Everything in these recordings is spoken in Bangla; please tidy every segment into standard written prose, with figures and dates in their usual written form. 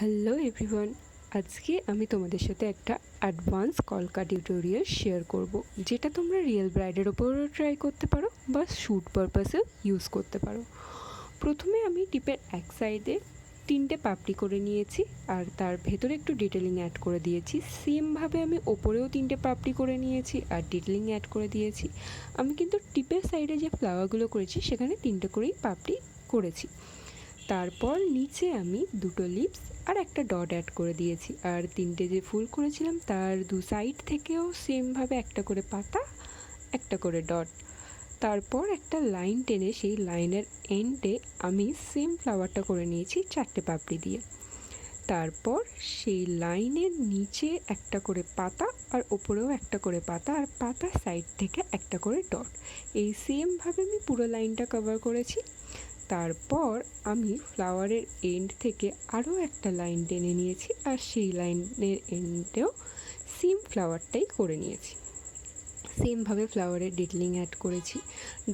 হ্যালো এভরিওয়ান, আজকে আমি তোমাদের সাথে একটা অ্যাডভান্স কলকা টিউটোরিয়াল শেয়ার করব, যেটা তোমরা রিয়েল ব্রাইডের ওপরও ট্রাই করতে পারো বা শ্যুট পারপাসেও ইউজ করতে পারো। প্রথমে আমি টিপের এক সাইডে 3টে পাপড়ি করে নিয়েছি আর তার ভেতরে একটু ডিটেলিং অ্যাড করে দিয়েছি। সেমভাবে আমি ওপরেও 3টে পাপড়ি করে নিয়েছি আর ডিটেলিং অ্যাড করে দিয়েছি। আমি কিন্তু টিপের সাইডে যে ফ্লাওয়ারগুলো করেছি সেখানে 3টে করেই পাপড়ি করেছি। তারপর নিচে আমি 2টো লিপস আর একটা ডট অ্যাড করে দিয়েছি, আর 3টে যে ফুল করেছিলাম তার দু সাইড থেকেও সেমভাবে একটা করে পাতা, একটা করে ডট। তারপর একটা লাইন টেনে সেই লাইনের এন্ডে আমি সেম ফ্লাওয়ারটা করে নিয়েছি 4টে পাপড়ি দিয়ে। তারপর সেই লাইনের নিচে একটা করে পাতা আর ওপরেও একটা করে পাতা, আর পাতার সাইড থেকে একটা করে ডট। এই সেমভাবে আমি পুরো লাইনটা কভার করেছি। তারপর আমি ফ্লাওয়ারের এন্ড থেকে আরও একটা লাইন টেনে নিয়েছি আর সেই লাইনের এন্ডেও সেম ফ্লাওয়ারটাই করে নিয়েছি। সেমভাবে ফ্লাওয়ারের ডিটেলিং অ্যাড করেছি।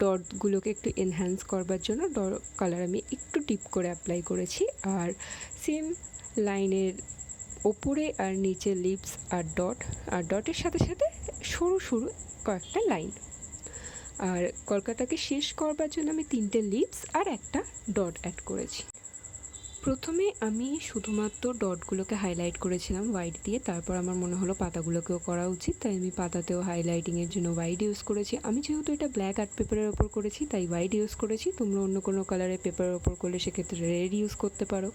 ডটগুলোকে একটু এনহ্যান্স করবার জন্য ডট কালার আমি একটু ডিপ করে অ্যাপ্লাই করেছি, আর সেম লাইনের ওপরে আর নিচে লিপস আর ডটের সাথে সাথে সরু সরু কয়েকটা লাইন। আর কলকাটাকে শেষ করবার জন্য আমি 3টে লিপস আর একটা ডট অ্যাড করেছি। প্রথমে আমি শুধুমাত্র ডটগুলোকে হাইলাইট করেছিলাম হোয়াইট দিয়ে, তারপর আমার মনে হলো পাতাগুলোকেও করা উচিত, তাই আমি পাতাতেও হাইলাইটিংয়ের জন্য হোয়াইট ইউজ করেছি। আমি যেহেতু এটা ব্ল্যাক আর্ট পেপারের ওপর করেছি তাই হোয়াইট ইউজ করেছি। তোমরা অন্য কোনো কালারের পেপারের ওপর করলে সেক্ষেত্রে রেড ইউজ করতে পারো,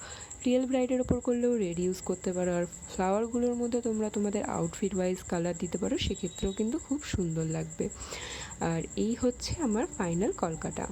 রিয়েল ব্রাইডের ওপর করলেও রেড ইউজ করতে পারো। আর ফ্লাওয়ারগুলোর মধ্যে তোমরা তোমাদের আউটফিট ওয়াইজ কালার দিতে পারো, সেক্ষেত্রেও কিন্তু খুব সুন্দর লাগবে। আর এই হচ্ছে আমার ফাইনাল কলকাটা।